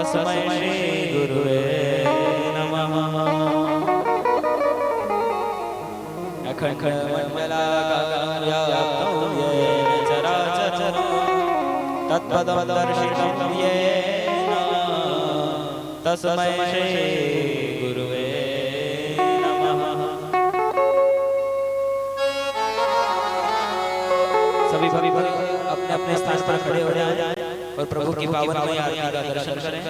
तस्मै श्री गुरुवे नमः। अखंड मंडलाकारं येन चराचरं तत्पदं दर्शितं येन तस्मै श्री गुरुवे नमः। सभी अपने अपने स्थान पर खड़े हो जाएं और प्रभु की पावन आरती का दर्शन करें।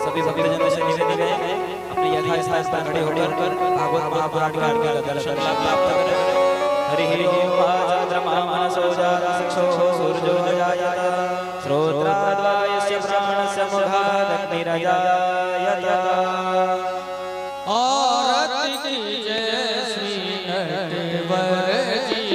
सभी भक्तजनों से निवेदन है अपने यथास्थान पर खड़े होकर भागवत महापुराण का दर्शन प्राप्त करें। हरि ओम चंद्रमा मनसो जातक्षो सूर्यो जायत श्रोत्राद्वायस्य प्राणस्य मुखादग्निरजायत। आरती कीजिए श्री नटवर जी।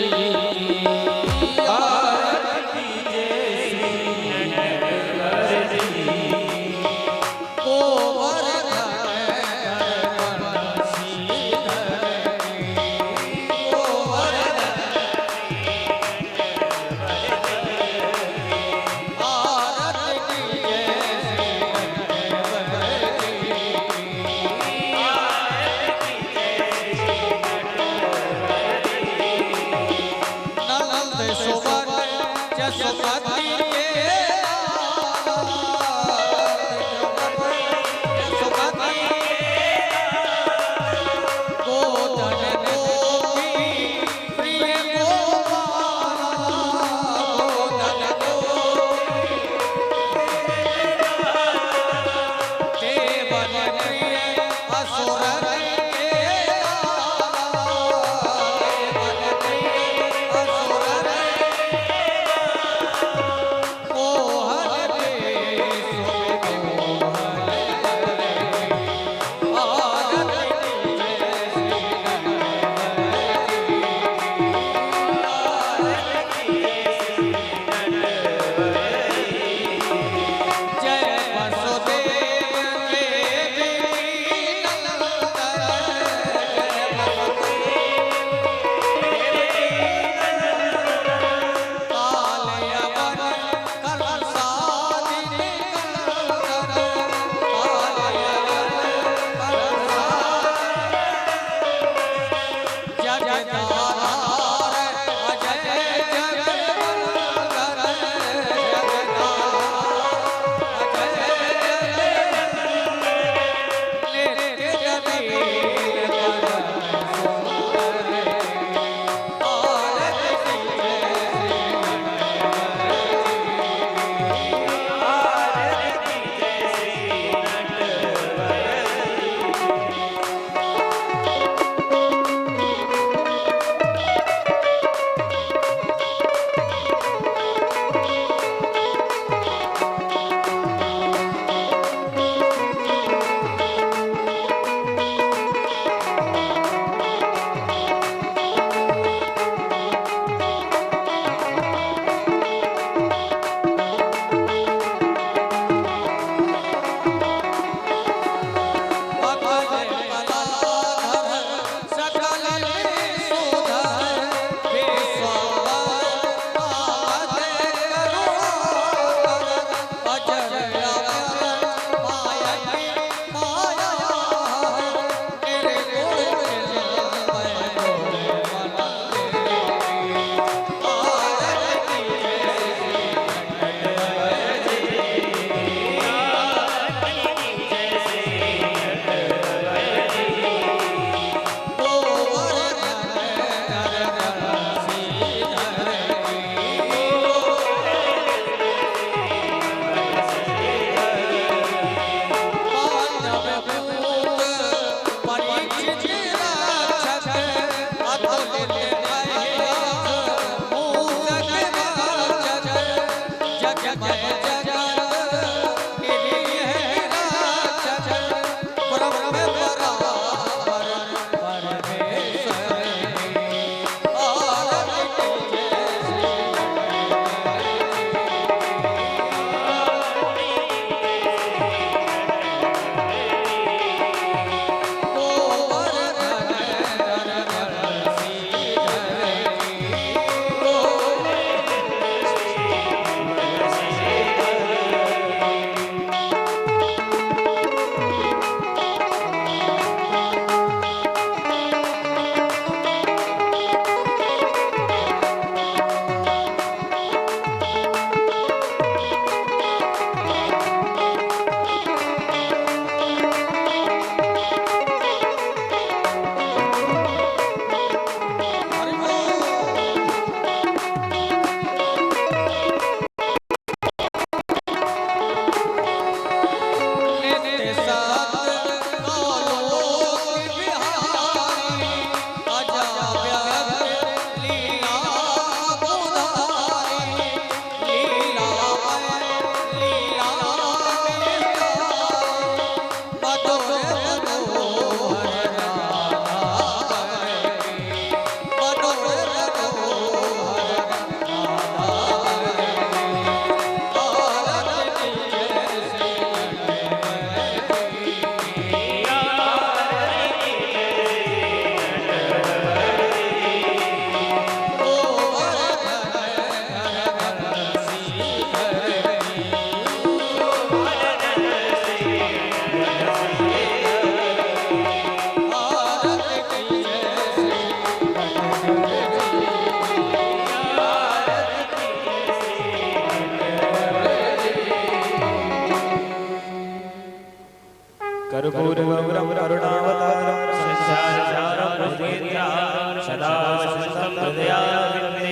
कर्पूरगौरं करुणावतारं संसारसारं भुजगेन्द्रं सदा संस्तं हृदयारविन्दे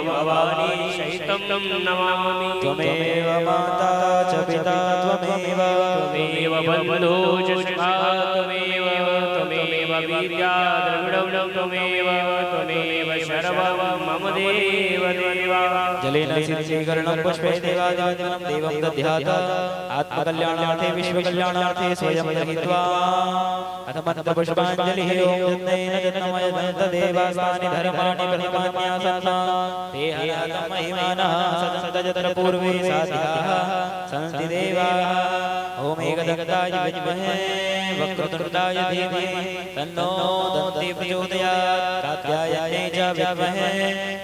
भवानी शैतं नमामि। त्वमेव माता च पिता त्वमेव बन्धो च सखा त्वमेव वीर्या द्रविणं त्वमेव शर्वं मम देव देवा। जलेन सिद्धीकरणं पुष्पे देवादिवनं देवं दध्याता आत्मकल्याणार्थे विश्वकल्याणार्थे स्वयं दहित्वा अथ मन्त्रपुष्पाञ्जलिः ॐ जन्मेन जन्मय दन्तदेवास्तानि धर्माणि प्रथमान्यासन्ना ते हयातं महिमानः सदन्तजत्र पूर्वे साधिकाः सन्ति देवाः। ॐ एकदन्ताय विद्महे वक्रतुण्डाय धीमहि तन्नो दन्ती प्रचोदयात्। कात्यायने च विद्महे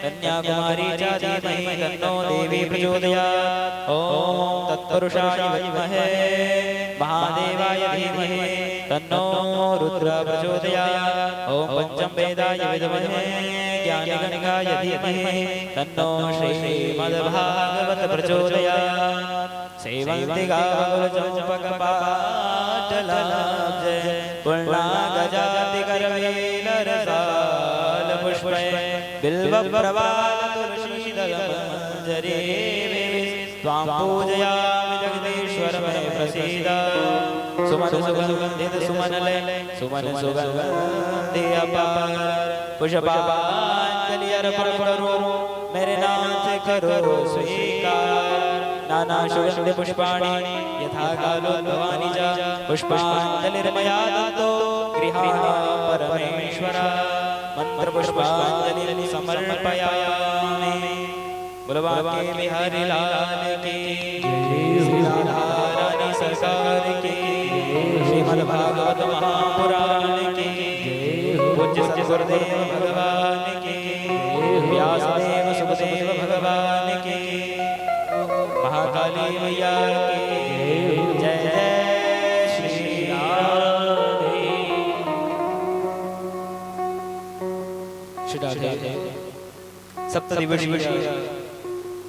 कन्याकुमारी च धीमहि तन्नो देवी प्रचोदयात्। ॐ तत्पुरुषाय विद्महे महादेवाय धीमहि तन्नो रुद्र प्रचोदयात्। ॐ पंचमवेदाय विद्महे ज्ञानगणिकाय धीमहि तन्नो श्रीमद्भागवत प्रचोदयात्। सेवन्ति गावचम्पकपाटलाब्जे पूर्णागजाति करवेलरसालपुष्पे बिल्वप्रवालतुलसीदलमञ्जरी त्वां पूजयामि जगदीश्वर मे प्रसीद। सुमन सुगन्धित सुमनले सुमन सुगन्धि अपार पुष्पाञ्जलि अर्पण करो मेरे नाथ करो स्वीकार। नाना सुगन्धि पुष्पाणि यथा कालो भवानी च पुष्पाञ्जलिर्मया दत्तो गृहाण परमेश्वर। मंत्र पुष्पाञ्जलि समर्पयामि। बोलवा के बिहारी लाल की श्री राधा रानी सरकार की श्रीमद् भागवत महापुराण की पूज्य सद्गुरुदेव भगवान की व्यासदेव सुखदेव भगवान की महाकाली मैया की जय जय श्री राधे। सप्तदिवसीय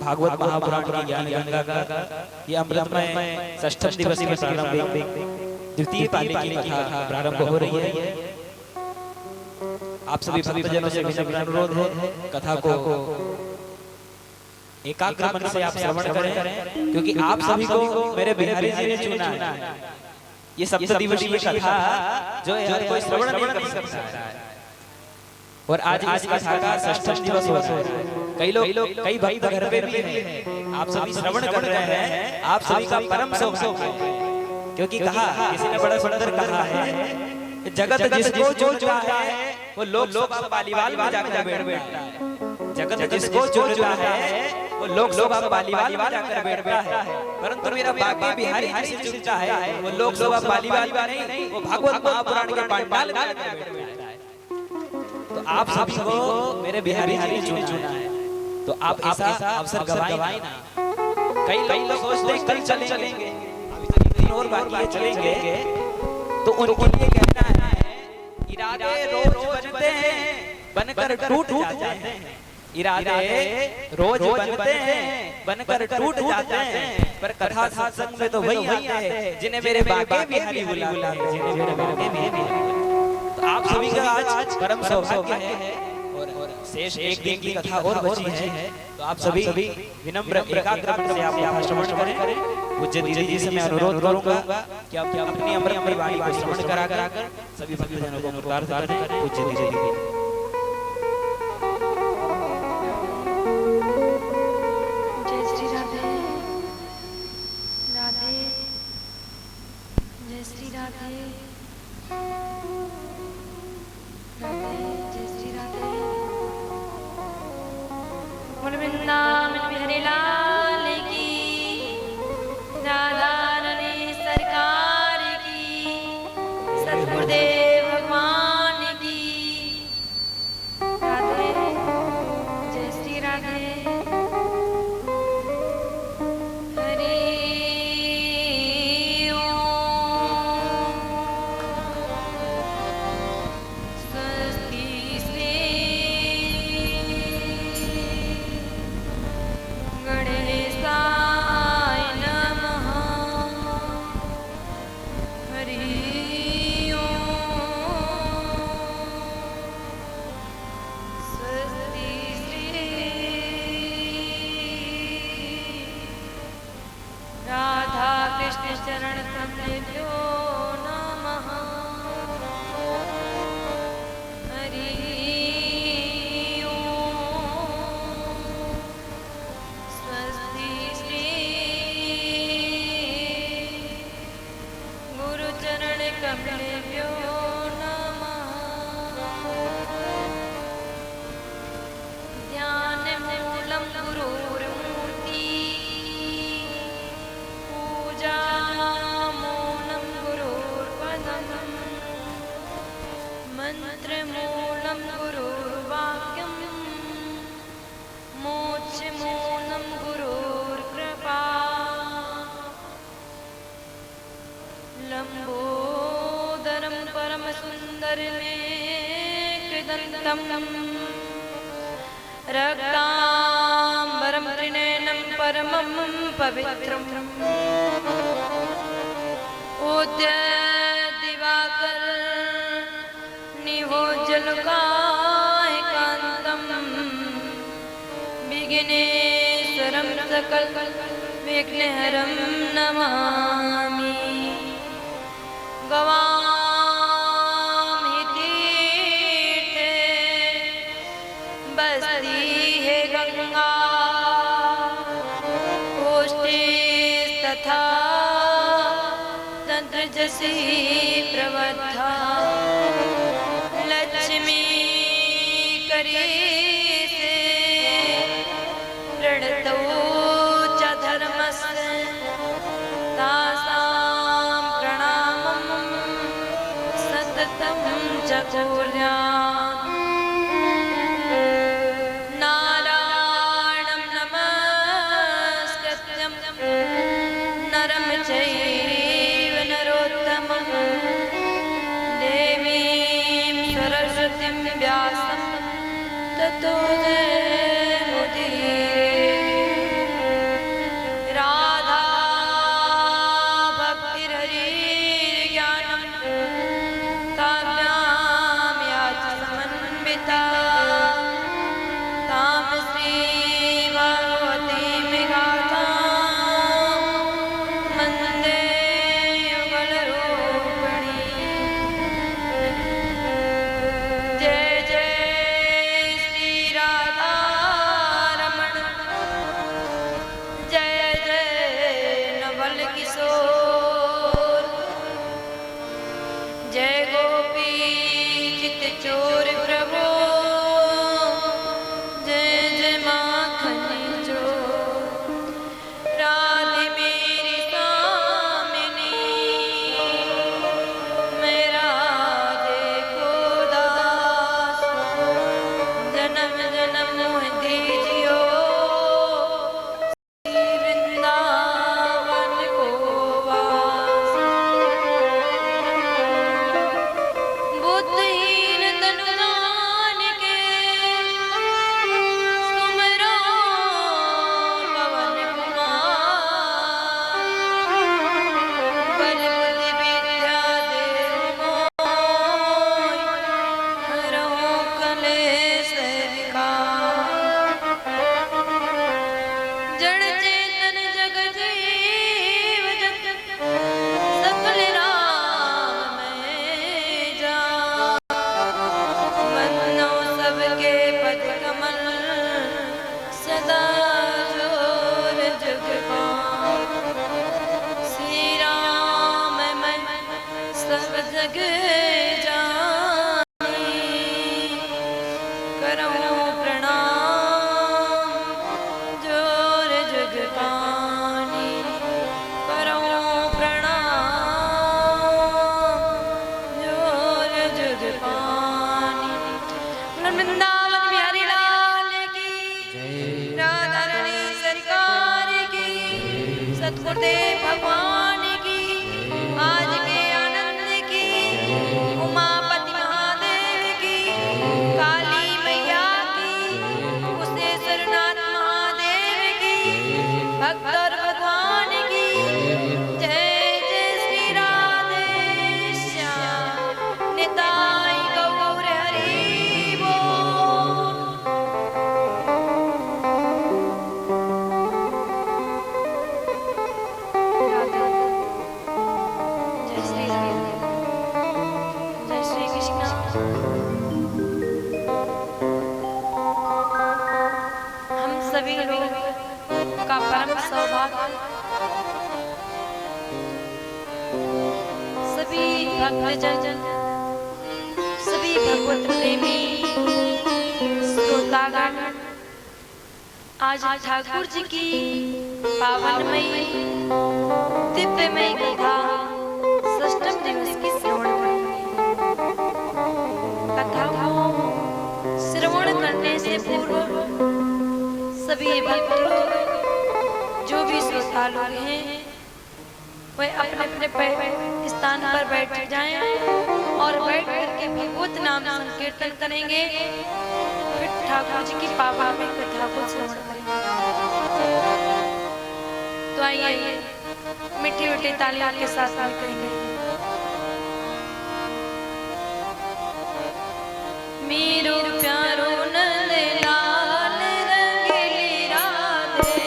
भागवत महापुराण की ज्ञान गंगा का ये अमृतमय षष्ठम दिवस के प्रारंभिक द्वितीय पाली की कथा प्रारंभ हो रही है। आप सभी भक्तजनों से विनम्र अनुरोध है कथा को एकाग्र मन से आप श्रवण करें क्योंकि आप सभी को मेरे बिहारी जी ने चुना है। ये सप्तदिवसीय कथा जो है हर कोई श्रवण नहीं कर सकता है और आज कथा का षष्ठम दिवस हो रहा है। कई भक्त घर पे भी हैं, आप सभी श्रवण कर रहे हैं, आप सभी का परम सौभाग्य है। क्योंकि कहा किसी ने बड़ा सुंदर कहा है जगत जिसको जो चुना है वो लोग पालीवाल में जाकर बैठता है। जगत जिसको जो चुना है वो लोकसभा पालीवाल में जाकर बैठता है। परंतु मेरा भाग्य बिहारी जिसे चुनता है वो लोकसभा पालीवाल में नहीं, वो भागवत महापुराण के पंडाल में जाकर बैठता है। तो आप सभी को मेरे बिहारी ने चुना है तो आप ऐसा अवसर गवाएं ना। कई लोग सोचते हैं कल चलेंगे, अभी और बाकी है चलेंगे, तो उनके लिए कहना है इरादे रोज बनते हैं बनकर टूट जाते हैं। इरादे रोज बनते हैं बनकर टूट जाते हैं, पर कथा सत्संग में तो वही आते हैं जिन्हें मेरे बाके बिहारी बुलाते हैं, जिन्हें मेरे बाके बिहारी। तो आप सभी का आज परम सौभाग्य है और शेष एक दिन की कथा और बची है। तो आप सभी विनम्र एकाग्र मन से आप यहाँ श्रवण करें। पूज्य दीदी जी से मैं अनुरोध करूंगा कि आप अपनी अमृतमयी वाणी को श्रवण कराकर सभी भक्तजनों को कृतार्थ करें। पूज्य दीदी जय श्री राधे राधे जय श्री राधे राधे जय श्री राधे। बोल वृंदावन बिहारी लाल की, राधा रानी सरकार की, सद्गुरुदेव भगवान की। राधे जय श्री राधे। हरि ओम। स्वस्ति श्री गणेशाय नमः। कृष्ण चरण कमलेभ्यो नमः। हरि ओम। स्वस्ति श्री गुरुचरण कमलेभ्यो ध्यानमूलं गुरुर्मूर्ति पूजामूलं गुरुर्पदम् मन्त्रमूलं गुरुर्वाक्यं मोक्षमूलं गुरुर्कृपा लम्बोदरं परमसुन्दरमेकदन्तं रक्ताम्बरं त्रिनयनं परमं पवित्रम् उद्य दिवाकर निभोजलकायकान्तं विघ्नेश्वरं सकल विघ्नहरं नमामि। गवां तीर्थे बसती है गंगा कोष्ठी तथा तंत्र जसी प्रवद्धा लक्ष्मी करी से प्रणतो च धर्मस्य तासां प्रणामं सततं च कुर्यात्। नारायणं नमस्कृत्यं नरं चैव नरोत्तमं देवीं सरस्वतीं व्यासं ततो जयमुदीरये। राधा भक्तिरहिर्ज्ञानं काव्यां याच समन्विता तां श्रीभगवतीं गाथां वन्दे युगलरूपिणी। जय जय श्री राधा रमण जय जय नवल किशोर जय गोपी चित चोर प्रभु जय जय माखन चोर। राधे मेरी कामिनी मेरा देखो दास जन्म जन्म मोह दीजियो श्री वृंदावन को वास। बुद्धहीन तनु जान के सुमिरो पवन कुमार बल बुद्धि विद्या देहु मोहि हरहु कलेश विकार। जड़ चेतन जग जीव जगत सकल राम में जान। वंदो सबके पद कमल सदा जोर जुग पान। श्री राम मैं सब जग जानी करऊं प्रणाम जोर जुग पानी। करऊं प्रणाम जोर जुग पानी। वृंदावन बिहारी लाल की राधा रानी सरकार की सतगुरुदेव भगवान की आज के आनंद की उमापति महादेव की काली मैया की कुशेश्वरनाथ महादेव की भक्त और भगवान की जय जय श्री राधे श्याम निताई गौर हरि बोल। राधे भक्तजन, सभी भगवत प्रेमी श्रोतागण, आज ठाकुर जी की पावनमयी दिव्यमयी कथा षष्ठम दिवस की श्रवण करेंगे। कथा को श्रवण करने से पूर्व सभी भक्त लोग, जो भी श्रोता लोग हैं, वे अपने अपने स्थान पर बैठ जाएं और बैठ करके भगवत नाम संकीर्तन करेंगे। फिर ठाकुर जी की पावन कथा को श्रवण करेंगे। तो आइए मीठी मीठी तालियों के साथ करेंगे। मेरो प्यारो नंद लाल रंगीली राधे,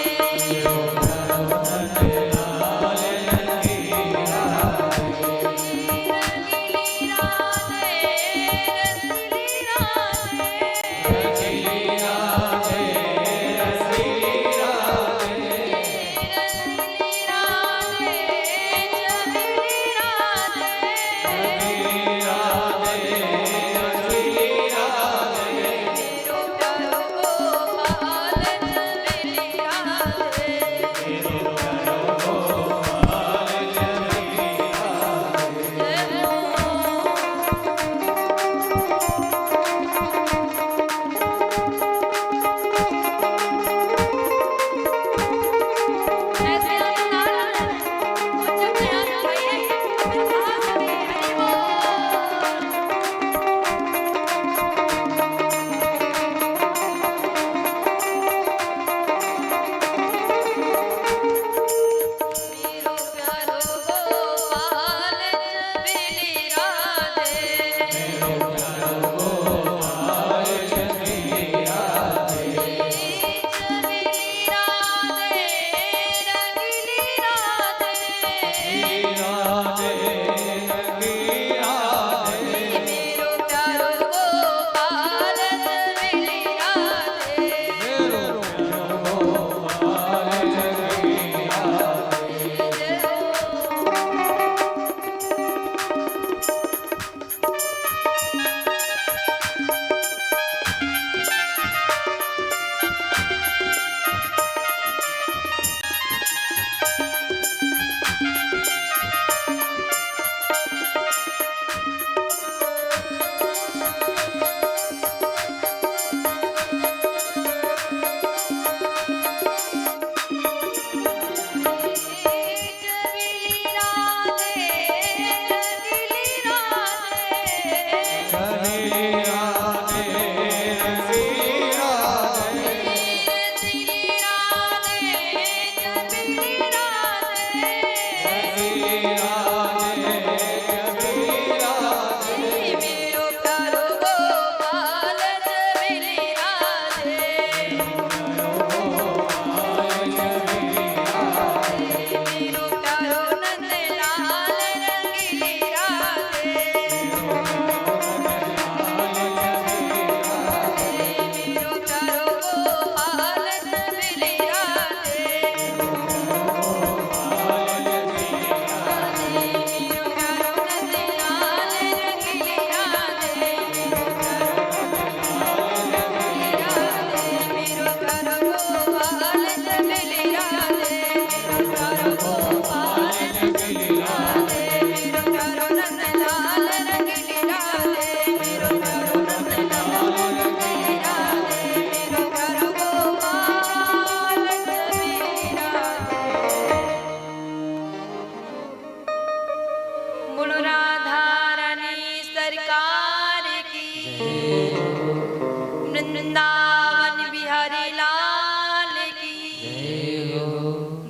वृंदावन बिहारी लाल की,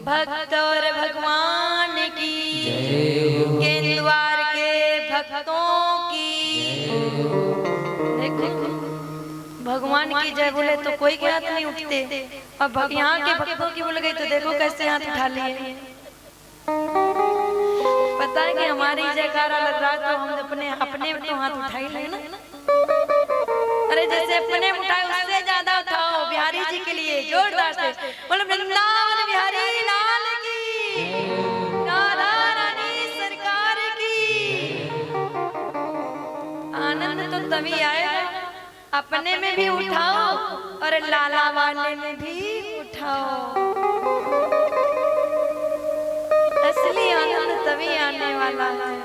भक्त और भगवान की, केंद्रवार के भक्तों की। देखो भगवान की जय बोले तो कोई के हाथ नहीं उठते, और यहाँ के भक्तों की बोल गई तो देखो कैसे हाथ उठा लिए। पता है कि हमारी जयकारा लग रहा तो हम अपने अपने तो हाथ उठाई ले ना। अरे जैसे अपने उठाए उससे ज्यादा उठाओ बिहारी जी के लिए जोरदार से बोलो वृंदावन बिहारी लाल की, राधा रानी सरकार की। तभी आएगा। अपने में भी उठाओ और लाला वाले में भी उठाओ। असली आनंद तभी आने वाला है।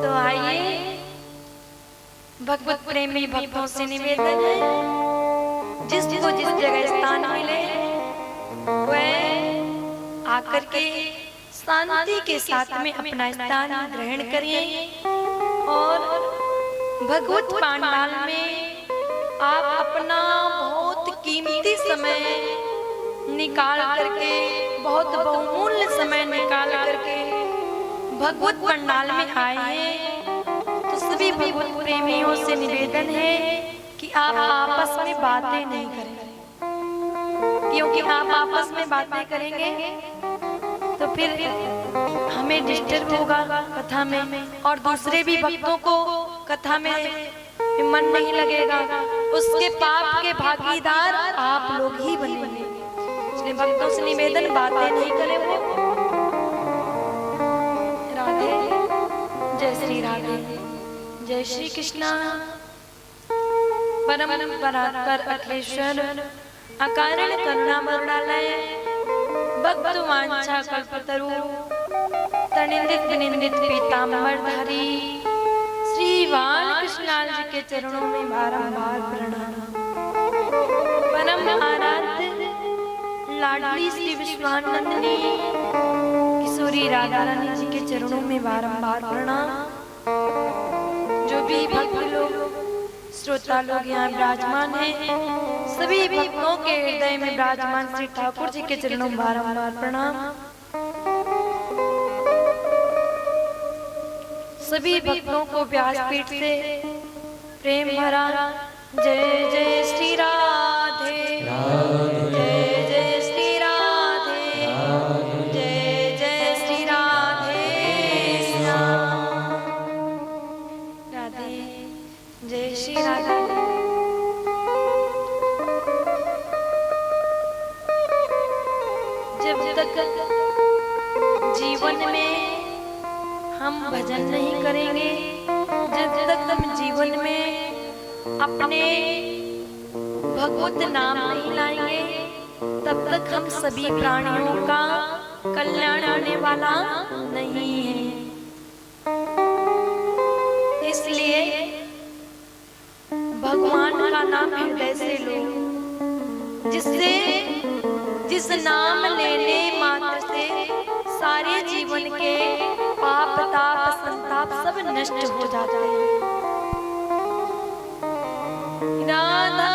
तो आइए, भगवत प्रेमी भक्तों से निवेदन है, जिसको जिस जगह स्थान मिले वह आकर के शांति के साथ में अपना स्थान ग्रहण करिए और भगवत पंडाल में आप अपना बहुत कीमती समय निकाल करके, बहुत बहुमूल्य समय निकाल करके भगवत पंडाल में आए हैं। तो सभी भगवत प्रेमियों से निवेदन है कि आप आपस में बातें नहीं करें, क्योंकि आप आपस में बातें करेंगे तो फिर हमें डिस्टर्ब होगा कथा में, और दूसरे भी भक्तों को कथा में मन नहीं लगेगा। उसके पाप के भागीदार आप लोग ही बनेंगे। इसलिए भक्तों से निवेदन, बातें नहीं करें वो। राधे, जय श्री राधे, जय श्री कृष्णा। परम परात्पर अखिलेश्वर अकारण करुणा वरुणालय भक्त वांछा कल्पतरु तनिंदित विनिंदित पीतांबरधारी श्री बालकृष्णलाल जी के चरणों में बारंबार प्रणाम। परम आराध्य लाडली श्री विश्वानंदिनी किशोरी राधा रानी जी के चरणों में बारंबार प्रणाम। जो भी भक्त लोग, श्रोता लोग यहाँ विराजमान हैं, सभी भक्तों के हृदय में विराजमान श्री ठाकुर जी के चरणों में बारंबार प्रणाम। सभी भक्तों को व्यासपीठ से प्रेम भरा जय जय श्री राधे, जय जय श्री राधे, जय जय श्री राधे श्याम। राधे, जय श्री राधे। जब तक जीवन में हम भजन नहीं करेंगे, जब तक हम जीवन में अपने भगवत नाम नहीं लाएंगे, तब तक हम सभी प्राणियों का कल्याण होने वाला नहीं है। इसलिए भगवान का नाम हृदय से लो, जिससे जिस नाम लेने मात्र से सारे जीवन के पाप ताप संताप सब नष्ट हो जाते हैं। राधा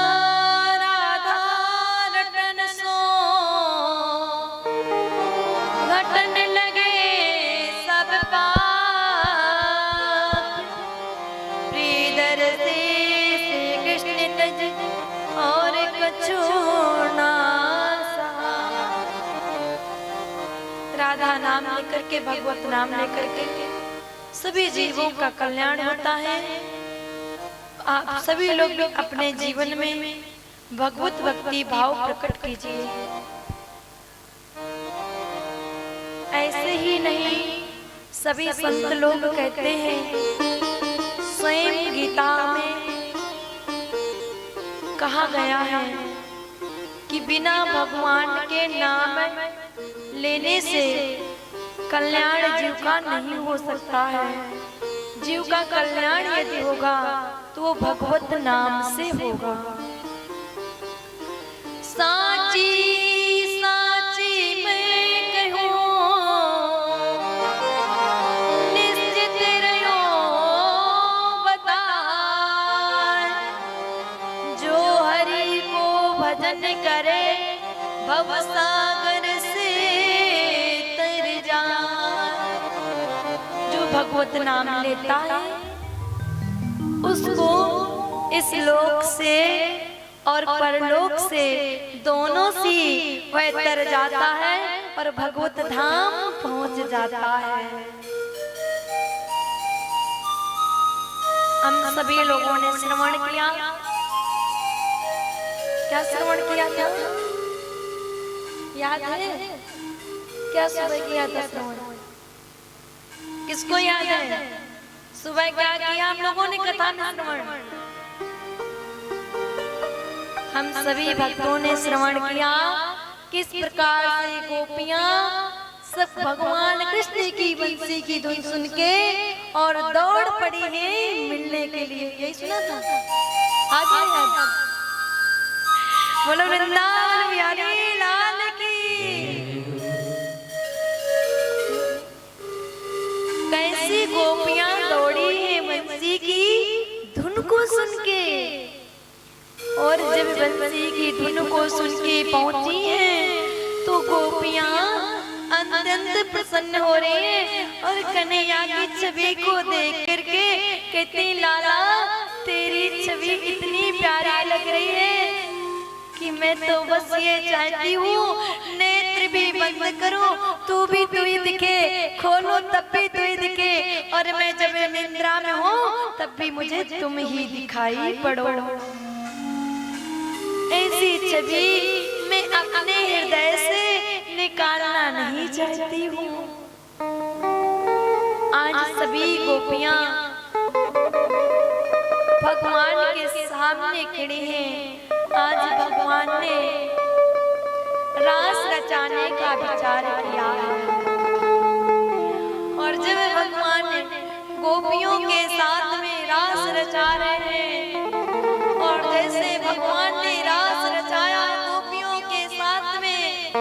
राधा रटन सो घटन लगे सब पाप, प्रियदर से कृष्ण तज और कछु ना। राधा नाम लेकर के, भगवत नाम लेकर के सभी जीवों का कल्याण होता है। आप सभी लोग भी अपने जीवन में भगवत भक्ति भाव प्रकट कीजिए। ऐसे ही नहीं, सभी संत लोग कहते हैं, स्वयं गीता में कहा गया है कि बिना भगवान के नाम लेने से कल्याण जीव का नहीं हो सकता है। जीव का कल्याण यदि होगा तो वो भगवत नाम से होगा। साची साची मैं कहूँ, निश्चित रहो बताए, जो हरि को भजन करे भवसागर से तर जाए। जो भगवत नाम लेता है उसको इस लोक से और परलोक से दोनों से वह तर जाता है और भगवत धाम पहुंच जाता है। हम सभी लोगों ने श्रवण किया, क्या श्रवण किया था याद है? क्या सुबह किया था श्रवण? किसको याद है? सुबह क्या किया हम लोगों ने कथा में श्रवण, हम सभी भक्तों ने श्रवण किया किस प्रकार से गोपियां सब भगवान कृष्ण की बंसी की धुन सुन के और दौड़ पड़ी है मिलने के लिए। यही सुना था आगे याद। बोलो वृंदावन बिहारी लाल की। कैसी गोपियां दौड़ी है बंसी की धुन को सुन के, और जब बंसी की धुन को सुन के पहुंची है तो गोपियां अत्यंत प्रसन्न हो रही है और कन्हैया की छवि को देख करके कहती लाला तेरी छवि इतनी प्यारी लग रही है कि मैं तो बस ये चाहती हूँ नेत्र भी बंद करूँ तू ही दिखे, खोलो तब भी तू ही दिखे, और मैं जब निद्रा में हूँ तब भी मुझे तुम ही दिखाई पड़ो। ऐसी छवि मैं अपने हृदय से निकालना नहीं चाहती हूँ। आज सभी गोपियां भगवान के सामने खड़ी हैं। आज भगवान ने रास रचाने का विचार किया है, और जब भगवान गोपियों के साथ में रास रचा रहे हैं, और जैसे भगवान ने रास रचाया गोपियों के साथ में,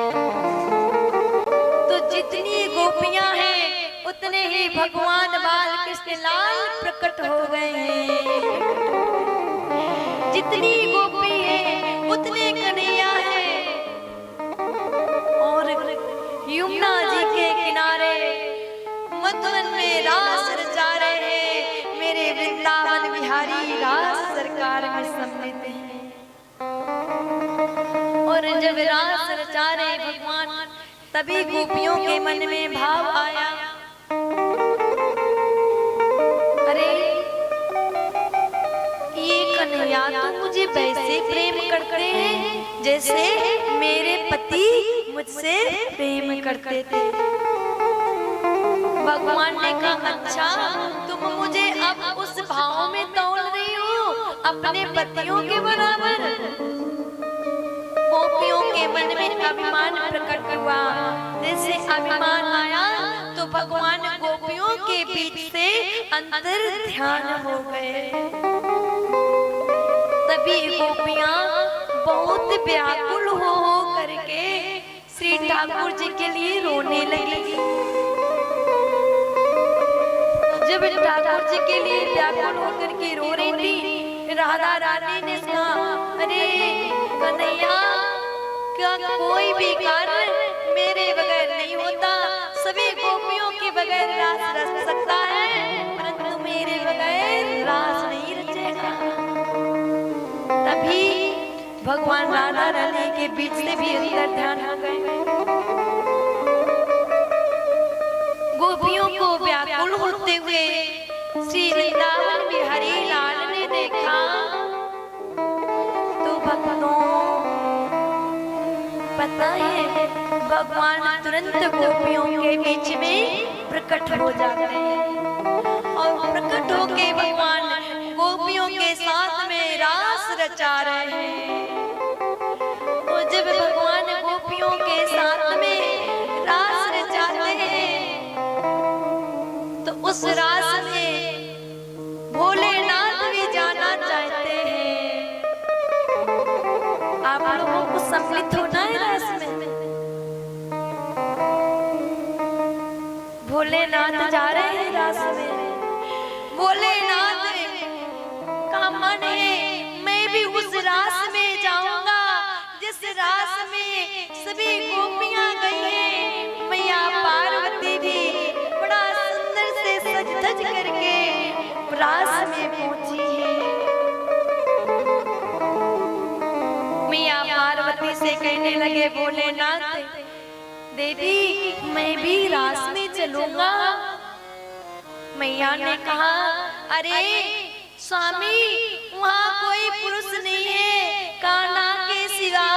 तो जितनी गोपियां हैं उतने ही भगवान बाल कृष्ण लाल प्रकट हो गए हैं। जितनी गोपी है उतने कन्हैया है। और यमुना जी के किनारे मधुवन में रास रचा रहे हैं मेरे वृंदावन बिहारी रास सरकार में सम्मिलित हैं। और जब रास रचा रहे भगवान तभी गोपियों के मन में भाव आया, अरे ये कन्हैया तो मुझे वैसे प्रेम करते हैं जैसे मेरे पति मुझसे प्रेम करते थे। भगवान ने कहा अच्छा तुम मुझे अब उस भाव में तौल रही हो अपने पतियों के बराबर। गोपियों के मन में अभिमान प्रकट हुआ। जैसे अभिमान आया तो भगवान गोपियों के बीच से अंतर ध्यान हो गए। तभी गोपियां बहुत व्याकुल हो करके श्री ठाकुर जी के लिए रोने लगी। जब ठाकुर जी के लिए व्याकुल होकर के रो रही थी, राधा रानी ने कहा अरे कन्हैया क्या कोई भी कार्य मेरे बगैर नहीं होता, सभी गोपियों के बगैर रास रच सकता है परंतु मेरे बगैर रास नहीं रचेगा। तभी भगवान राधा रानी के बीच से भी अंतर ध्यान हो गए। गोपियों को व्याकुल होते हुए श्री वृंदावन बिहारी लाल ने देखा तो भक्तों पता है भगवान तुरंत गोपियों के बीच में प्रकट हो जाते हैं और प्रकट होके भगवान गोपियों के साथ में रास रचा रहे हैं। तो जब भगवान गोपियों के साथ में रास रचाते हैं तो उस रास में भोलेनाथ भी जाना चाहते हैं। आप लोगों को सम्मिलित होना है रास में। भोलेनाथ जा रहे हैं रास में। भोलेनाथ का मन है मैं भी उस रास में जाऊंगा जिस रास में सभी गोपियां गई हैं। मैया पार्वती भी बड़ा सुंदर से सज धज करके रास में पहुंची है। मैया पार्वती से कहने लगे भोलेनाथ देवी मैं भी रास में चलूंगा। मैया ने कहा अरे स्वामी वहाँ कोई पुरुष नहीं है, कान्हा के सिवा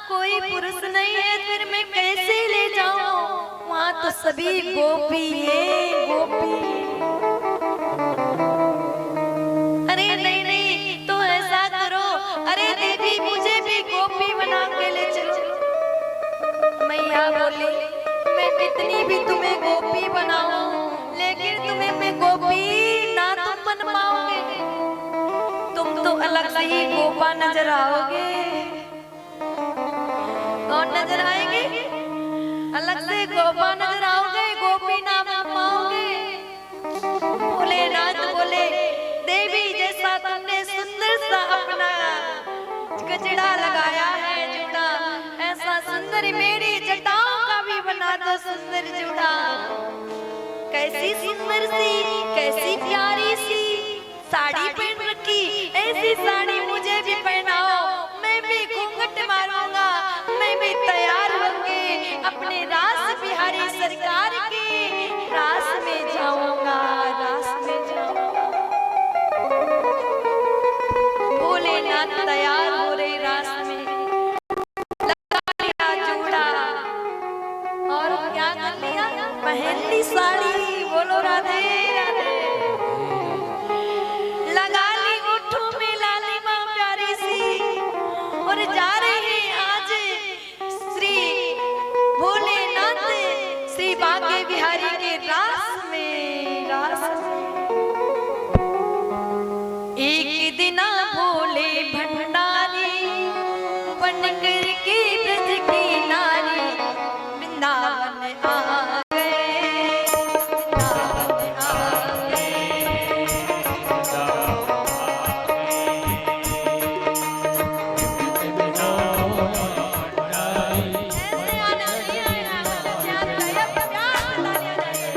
कोई पुरुष नहीं है, फिर मैं कैसे ले जाऊं? वहाँ तो सभी गोपी है गोपी। अरे नहीं नहीं, तो ऐसा करो, अरे देवी मुझे भी गोपी बना के ले चलो। मैया बोली मैं कितनी भी तुम्हें गोपी बनाऊं, लेकिन तुम्हें मैं गोपी ना तुम बन पाओगे। तुम तो अलग से ही गोपा नजर आओगे। कौन नजर आएंगे? अलग से गोपा नजर आओगे, गोपी ना बन पाओगे। भोलेनाथ बोले देवी जैसा तुमने सुंदर सा अपना गजड़ा लगाया है जुड़ा, ऐसा सुंदर मेरी जटाओं का भी बना दो सुंदर जुड़ा। कैसी सुंदर सी कैसी प्यारी सी साड़ी पहन रखी, ऐसी साड़ी मुझे भी पहनाओ, मैं भी घूंघट मारूंगा, मैं भी तैयार होके अपने रास बिहारी सरकार के रास में जाऊंगा, रास में जाऊंगा। भोलेनाथ तैयार हो रहे रास में, लगा लिया जूड़ा और क्या कर लिया, पहन ली साड़ी। बोलो राधे राधे। लगा ली ओठों में लालिमा प्यारी सी, और जा रहे आज श्री भोलेनाथ श्री बांके बिहारी के रास में, रास में। एक दिन भोले भंडारी बनकर के ब्रज की नारी वृंदावन आ गए, वृंदावन आ गए। ऐसे आना नहीं आना, ध्यान दया प्यार लाने जाए।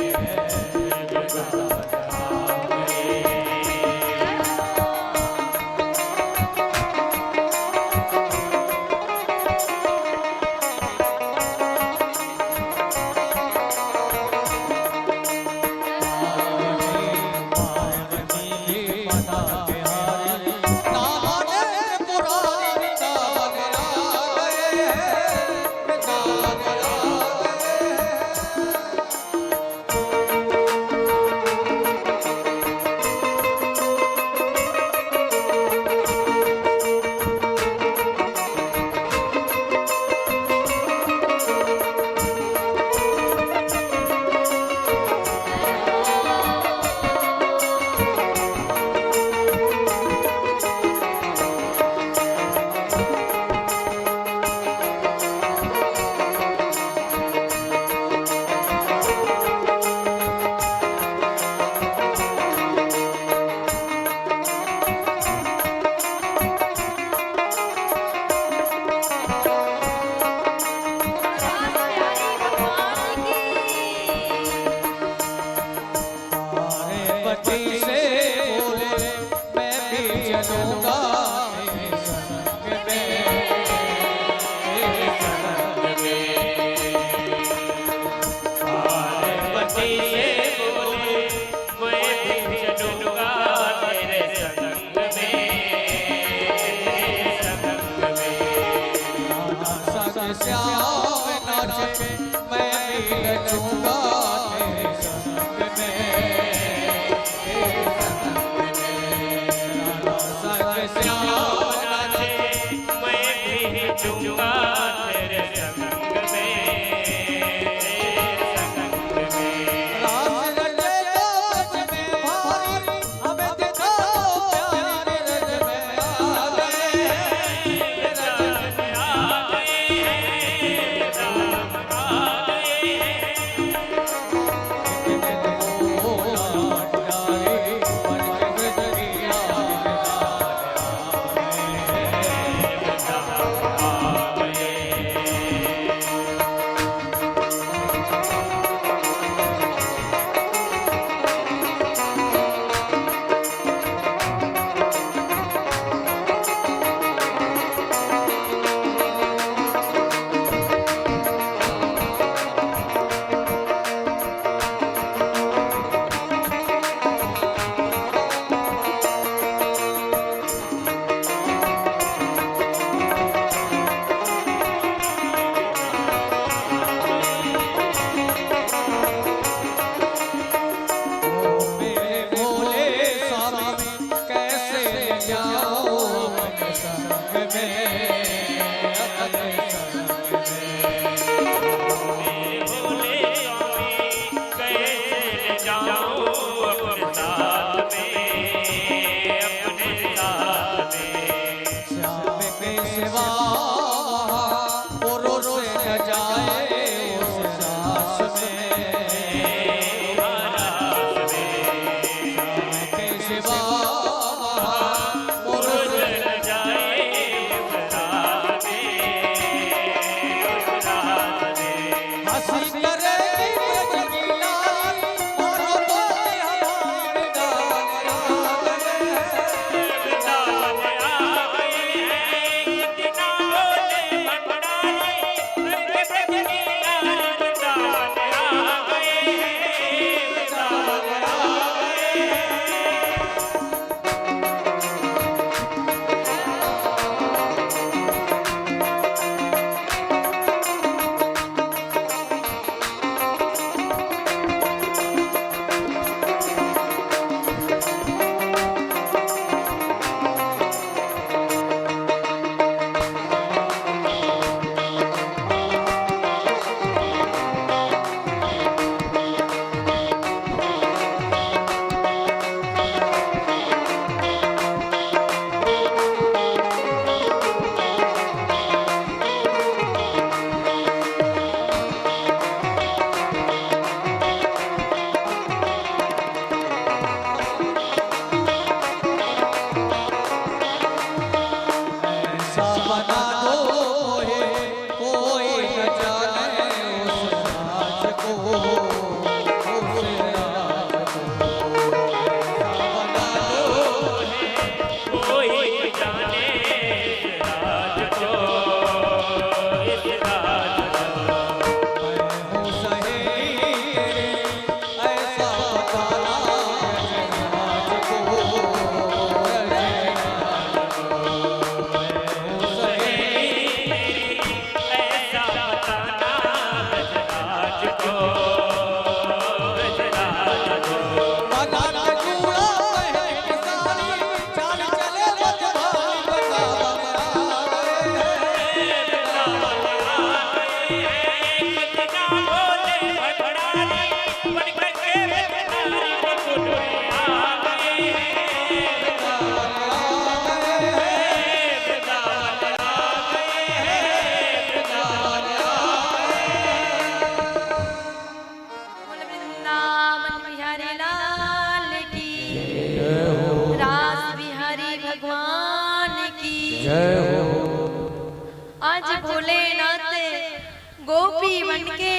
गोपी बनके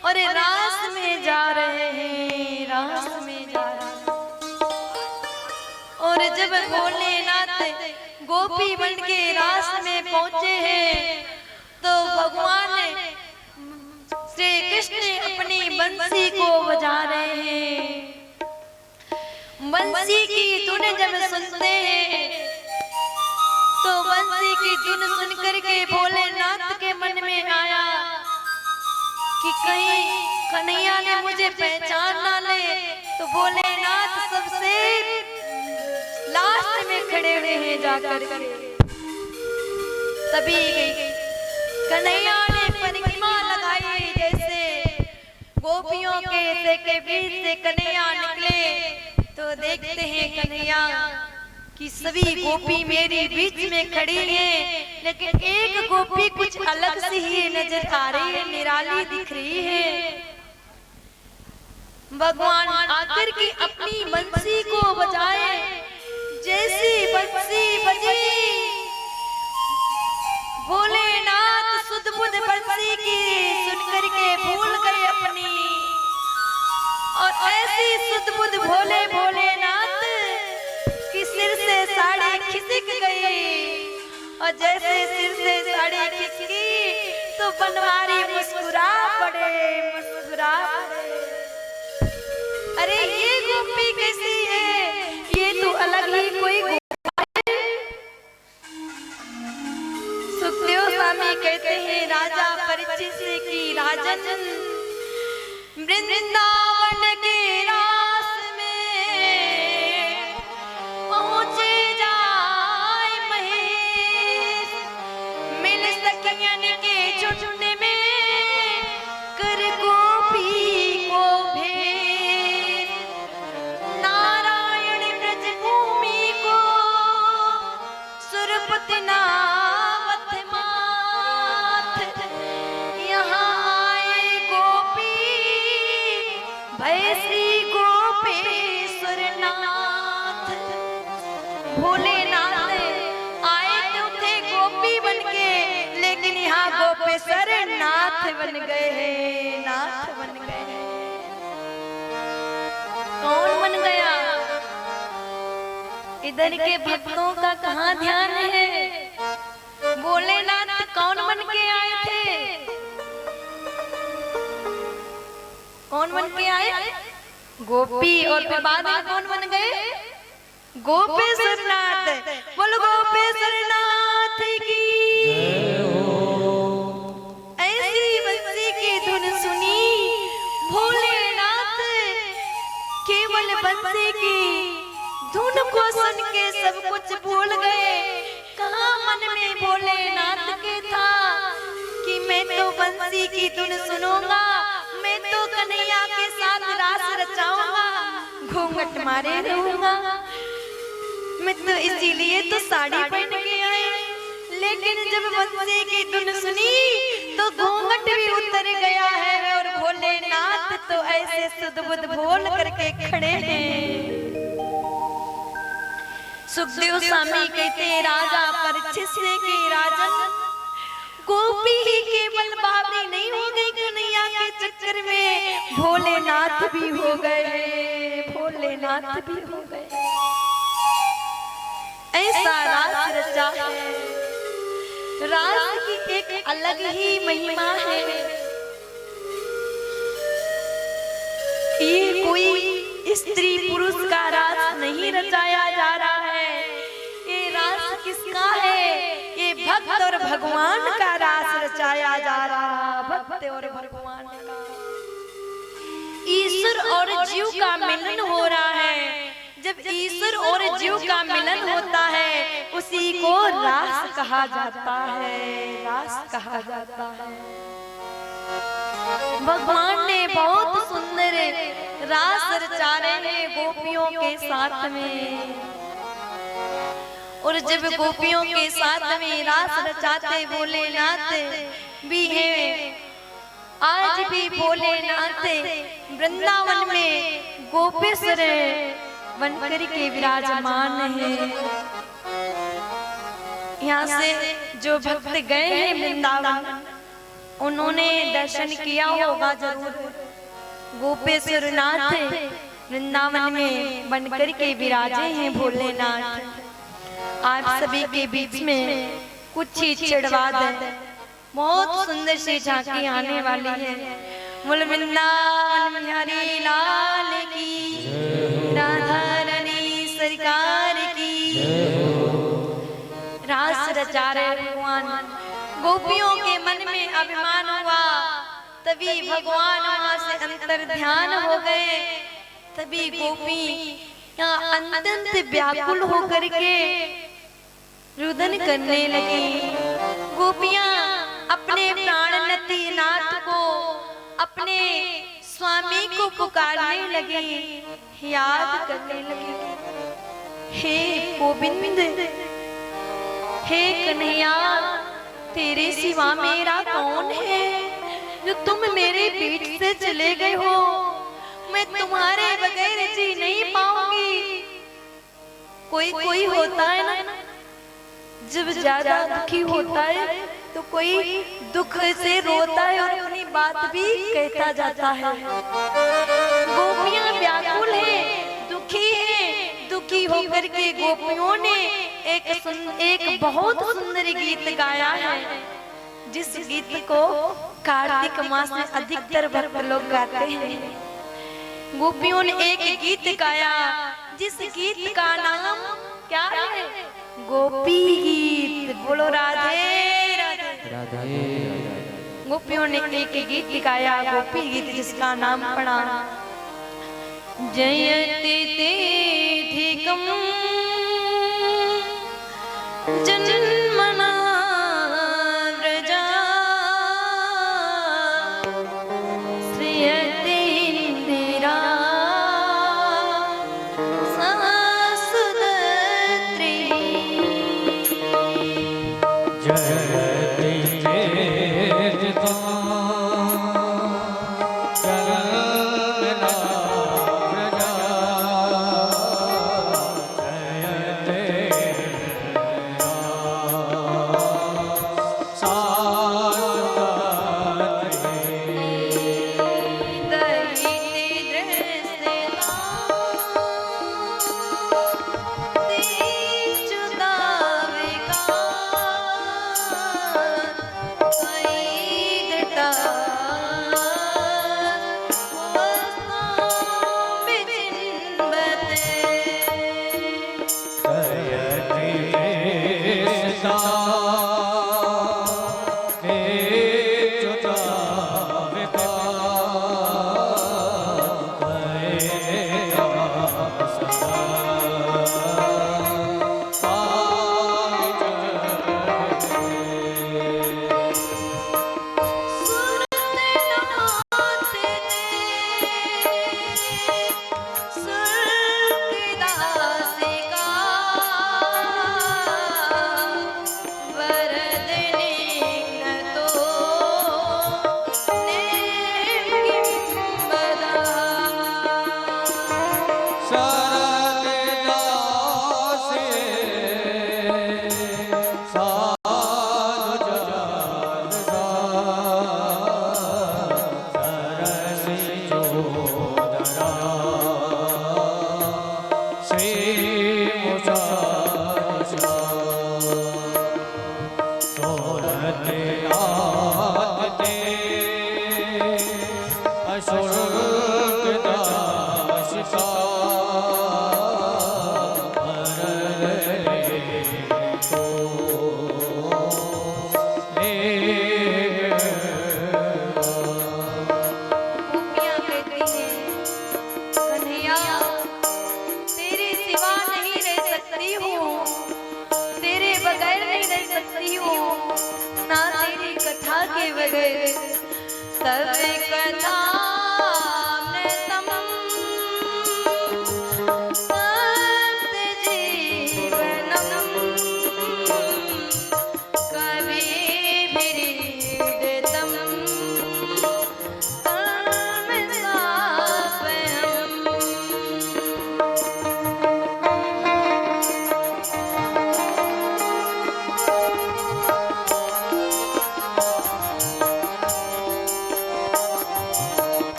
और रास में जा रहे हैं, रास में जा रहे हैं। और जब भोलेनाथ गोपी बनके रास में पहुंचे हैं तो भगवान श्री कृष्ण अपनी बंसी को बजा रहे हैं। बंसी की धुन जब सुनते हैं तो बंसी की धुन सुनकर के भोलेनाथ के मन में आया कि कहीं कन्हैया ने मुझे पहचान ना ले। तो भोलेनाथ सबसे लास्ट में खड़े हुए हैं जाकर के। तभी कन्हैया ने परिक्रमा लगाई, जैसे गोपियों के बीच से कन्हैया निकले तो देखते हैं कन्हैया कि सभी गोपी मेरी बीच में खड़ी हैं, लेकिन एक गोपी कुछ अलग सी ही नजर आ रही है, निराली दिख रही है। भगवान आकर के अपनी बंसी को बजाए, जैसी बंसी बजी भोलेनाथ सुध बुध बंसी की सुनकर के भूल गए अपनी, और ऐसी सुध बुध भोले भोलेनाथ की सिर से साड़ी खिसक गई। और जैसे सिर से साड़ी खिसकी तो बनवारी मुस्कुरा पड़े, मुस्कुरा पड़े। अरे ये गोपी कैसी है, ये तो अलग ही कोई गोपी है। सुखदेव स्वामी कहते हैं राजा परीक्षित से कि राजन वृंदावन के रास में पहुंचे जाए महेश, मिल सकियन के झुंड में कर गोपी को भेद। नारायण ब्रज भूमि को सुरपति नावत माथ, यहाँ आए गोपी भय श्री गोपेश्वर नाथ। भोलेनाथ आए तो थे गोपी बनके, लेकिन यहाँ गोपेश्वर नाथ बन गए, नाथ बन गए। कौन बन गया? इधर के भक्तों का कहाँ ध्यान है? भोलेनाथ कौन बन के आए थे? कौन बन के आए? गोपी। और फिर बाद में कौन बन गए? गोपेश्वर नाथ। बोलो गोपेश्वर नाथ की। ऐसी बंसी की धुन सुनी भोलेनाथ, केवल बंसी की धुन को सुन के सब कुछ भूल गए। कहाँ मन में भोलेनाथ के था कि मैं तो बंसी की धुन सुनूंगा, मैं तो कन्हैया के साथ रास रचाऊंगा, घूंघट मारे रहूंगा, मैं तो इसीलिए तो साड़ी पहन के आई। लेकिन जब बंसी की धुन सुनी तो घूंघट भी उतर गया है, और भोलेनाथ तो ऐसे सुध बुध बोल करके खड़े हैं। सुखदेव स्वामी कहते राजा परीक्षित से कि राजन, गोपी ही केवल बावरी नहीं हो गई, कन्हैया के चक्कर में भोलेनाथ भी हो गए, भोलेनाथ भी हो गए। ऐसा रास रचा है, रास की एक अलग ही महिमा है। ये कोई स्त्री पुरुष का रास नहीं रचाया जा रहा है, ये रास किसका है? ये भक्त और भगवान का रास रचाया जा रहा, भक्त और भगवान का। ईश्वर और जीव का मिलन हो रहा है। जब ईश्वर और जीव का मिलन होता है उसी को रास कहा जाता है, रास कहा जाता है। भगवान ने बहुत सुंदर रास रचा रहे हैं गोपियों के साथ में, और जब गोपियों के साथ में रास रचाते भोलेनाथ भी हैं। आज भी भोलेनाथ वृंदावन में गोपेश्वर बनकर के विराजमान है। यहाँ से जो भक्त गए हैं वृंदावन, उन्होंने दर्शन किया होगा जरूर। गोपेश्वर नाथ वृंदावन में बनकर के विराजे हैं भोलेनाथ। आप सभी के बीच में कुछ ही क्षणवाद बहुत सुंदर सी झांकी आने वाली है। मूल वृंदावन बिहारी लाल की, राधा रानी सरकार की। रास रचा रहे भगवान, गोपियों के मन में अभिमान हुआ, तभी भगवान वहां से अंतर ध्यान हो गए। तभी गोपी यहाँ अत्यंत व्याकुल होकर के रुदन करने लगी। गोपियां अपने प्राणनाथ नाथ को, अपने स्वामी को पुकारने लगी, याद करने लगी, हे गोविंद, हे कन्हैया, तेरे सिवा मेरा कौन है जो तुम मेरे बीच से चले गए हो। मैं तुम्हारे बगैर जी नहीं पाऊंगी। कोई कोई होता है ना, जब ज्यादा दुखी होता है तो कोई दुख से रोता है और अपनी बात भी कहता जाता है। गोपियां व्याकुल हैं, दुखी हैं। दुखी होकर के गोपियों ने एक बहुत सुंदर गीत गाया है, जिस गीत को कार्तिक मास में अधिकतर भक्त लोग गाते हैं। गोपियों ने एक गीत गाया, जिस गीत का नाम क्या है? गोपी गीत। बोलो राधे राधे। गोपियों ने एक गीत गाया, गोपी गीत, जिसका नाम पड़ा जयते तेधिकम जन्मना व्रजा श्रियते इंदिरा सहस्रत्री।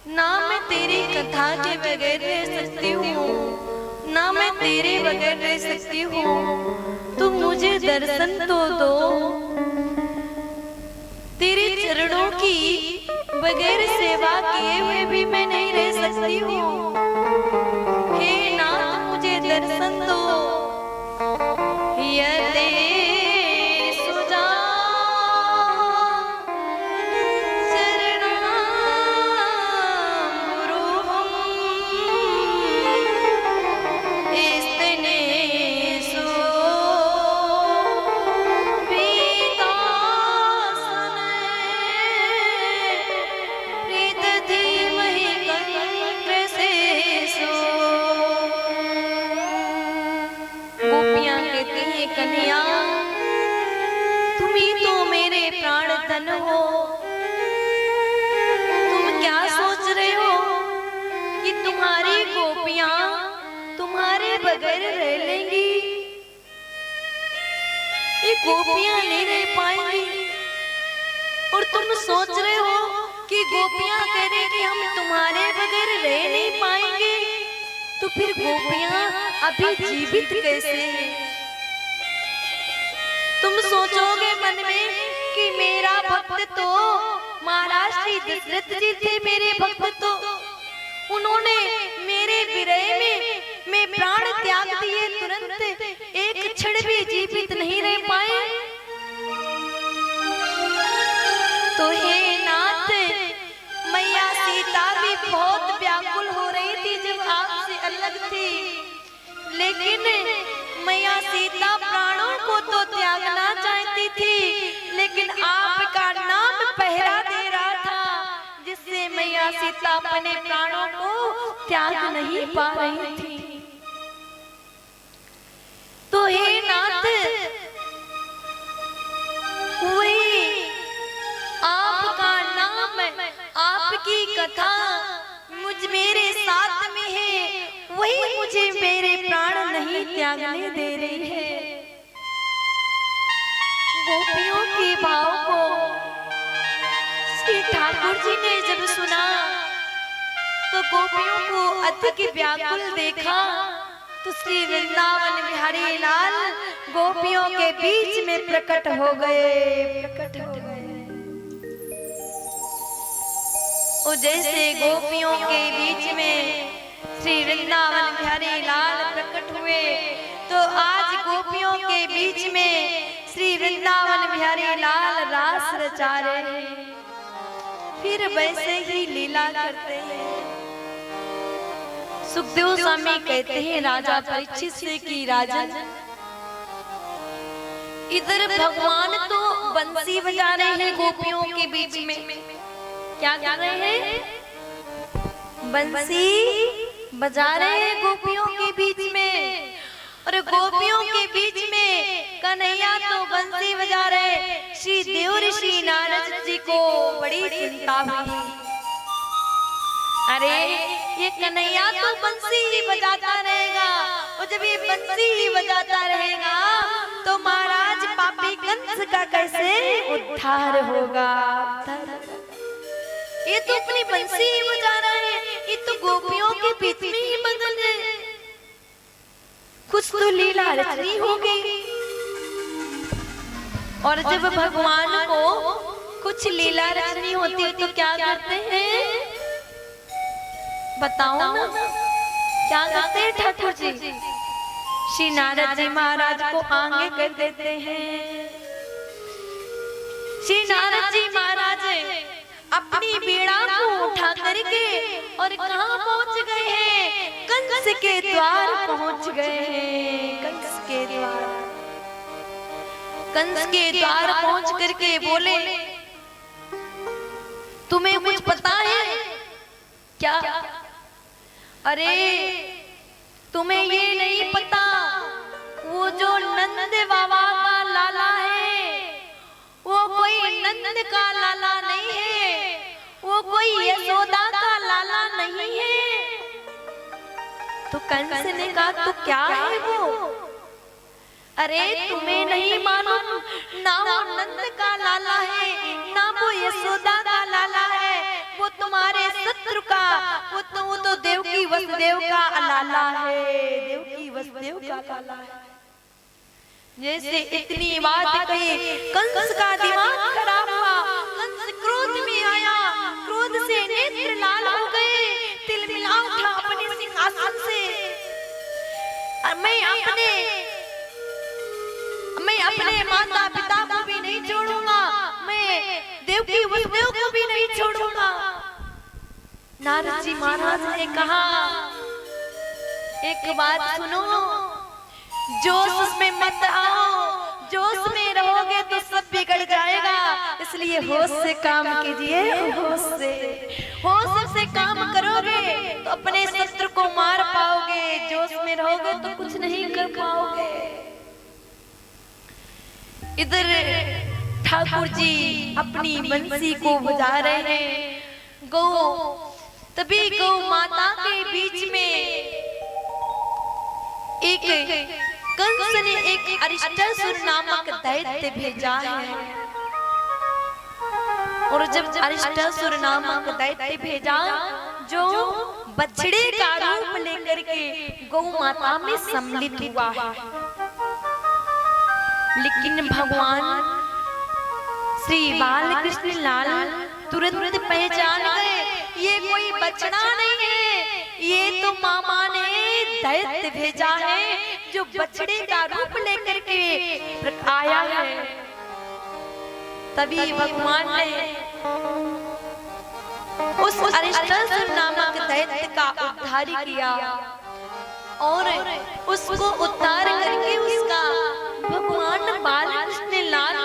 ना मैं तेरी कथा के बगैर रह सकती हूँ, ना मैं तेरे बगैर रह सकती हूँ। तुम मुझे दर्शन तो दो, तेरे चरणों की बगैर सेवा किए हुए भी मैं नहीं रह सकती हूँ। हे नाथ मुझे दर्शन दो, यदि सुजा कन्या, तुम ही तो मेरे प्राण धन हो। तुम क्या सोच रहे हो कि तुम्हारी गोपियां तुम्हारे बगैर रह लेंगी? ये गोपियां नहीं रह पाएंगी। और तुम सोच रहे हो कि गोपियां कह रही कि हम तुम्हारे बगैर रह नहीं पाएंगे, तो फिर गोपियां अभी जीवित कैसे हैं? तुम सोचोगे मन में कि मेरा भक्त तो महाराज श्री दशरथ जी थे, मेरे भक्त तो उन्होंने मेरे विरह में मैं प्राण त्याग दिए, तुरंत एक क्षण भी जीवित नहीं रह पाए। तो हे नाथ, मैया सीता भी बहुत व्याकुल हो रही थी जब आपसे अलग थी, लेकिन मैया सीता प्राणों को तो त्यागना चाहती थी, लेकिन आपका नाम पहरा दे रहा था, जिससे मैया सीता अपने प्राणों को त्याग नहीं पा रही थी। तो हे नाथ, वही आपका नाम, आपकी कथा मुझ मेरे साथ में है, वही मुझे मेरे प्राण नहीं त्यागने दे रही है। गोपियों के भाव को श्री ठाकुर जी ने जब सुना तो गोपियों को अधिक व्याकुल देखा, तो श्री वृंदावन बिहारी लाल गोपियों के बीच में प्रकट हो गए। और जैसे गोपियों के बीच में श्री वृंदावन बिहारी लाल प्रकट हुए, तो आज गोपियों के बीच में श्री वृंदावन बिहारी लाल रास रचा रहे हैं, फिर वैसे ही लीला करते हैं। सुखदेव स्वामी कहते हैं राजा परीक्षित से कि राजन, इधर भगवान तो बंसी बजा रहे हैं गोपियों के बीच में, क्या कर रहे हैं? बंसी बजा रहे हैं गोपियों के बीच में, और गोपियों के बीच में कन्हैया तो बंसी बजा रहे। श्री देव ऋषि नारद जी को बड़ी चिंता हुई, अरे ये कन्हैया तो बंसी ही बजाता रहेगा, और जब ये बंसी ही बजाता रहेगा तो महाराज पापी कंस का कैसे उद्धार होगा? ये तो अपनी बंसी ही बजा रहा है, ये तो गोपियों के बीच में ही मगन है, कुछ तो लीला रचनी हो गई। और जब भगवान को कुछ लीला रचनी होती है तो क्या करते हैं? बताओ ना, क्या करते हैं ठाकुर जी? श्री नारद जी महाराज को आगे कर देते हैं। श्री नारद जी महाराज अपनी बीड़ा को उठा करके और कहाँ पहुंच गए हैं? कंस के द्वार पहुंच गए हैं। कंस के द्वार, कंस के द्वार पहुंच करके बोले, तुम्हें कुछ पता है क्या? अरे तुम्हें ये नहीं पता, वो जो नंद बाबा का लाला है वो कोई नंद का लाला नहीं है, वो कोई यशोदा का लाला नहीं है। तो कंस ने कहा तो क्या है वो? अरे तुम्हें नहीं मालूम, ना वो नंद का लाला है ना वो यशोदा का लाला है, वो तुम्हारे शत्रु का, वो तो देवकी वसुदेव का लाला है, देवकी वसुदेव का लाला है। जैसे इतनी बात कही, कंस का दिमाग खराब हुआ, कंस क्रोध में आया, क्रोध से नेत्र लाल हो गए, तिल मिला उठा अपने सिंहासन से। मैं अपने माता पिता को भी नहीं छोड़ूंगा, मैं देवकी वसुदेव को भी नहीं छोड़ूंगा। नारद जी महाराज ने कहा, एक बात सुनो, जोश में मत आओ, जोश में रहोगे तो सब बिगड़ जाएगा, इसलिए होश से काम कीजिए, होश से काम करोगे तो अपने शत्रु को मार पाओगे, जोश में रहोगे तो कुछ नहीं कर पाओगे। इधर ठाकुर जी अपनी बंसी को बजा रहे हैं, तभी गौ माता के बीच में एक कंस ने एक अरिष्टासुर नामक दैत्य भेजा है, और जब अरिष्टासुर नामक दैत्य भेजा जो बछड़े का रूप लेकर के गौ माता में सम्मिलित हुआ है, लेकिन भगवान श्री बालकृष्ण लाल तुरंत पहचान गए, ये कोई बछड़ा नहीं है, ये तो मामा ने दैत्य भेजा है जो बछड़े का रूप लेकर के आया है। तभी भगवान ने उस अरिष्टासुर नामक दैत्य का उद्धार किया, और उसको उद्धार करके उसका भगवान बालकृष्ण लाल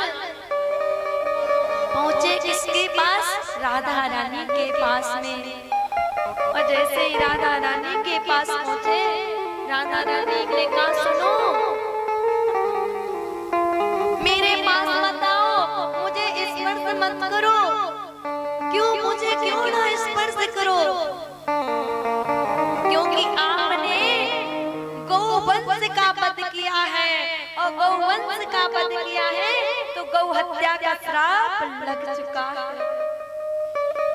पहुंचे किसके पास? राधा रानी के पास में। और जैसे ही राधा रानी के पास पहुंचे, राधा रानी ने कहा, सुनो, मेरे पास मत आओ, मुझे स्पर्श मत करो। क्यों ना स्पर्श करो? क्योंकि आपने गौवंश का वध किया है, और गौवंश का वध किया है तो गौ हत्या का श्राप लग चुका है।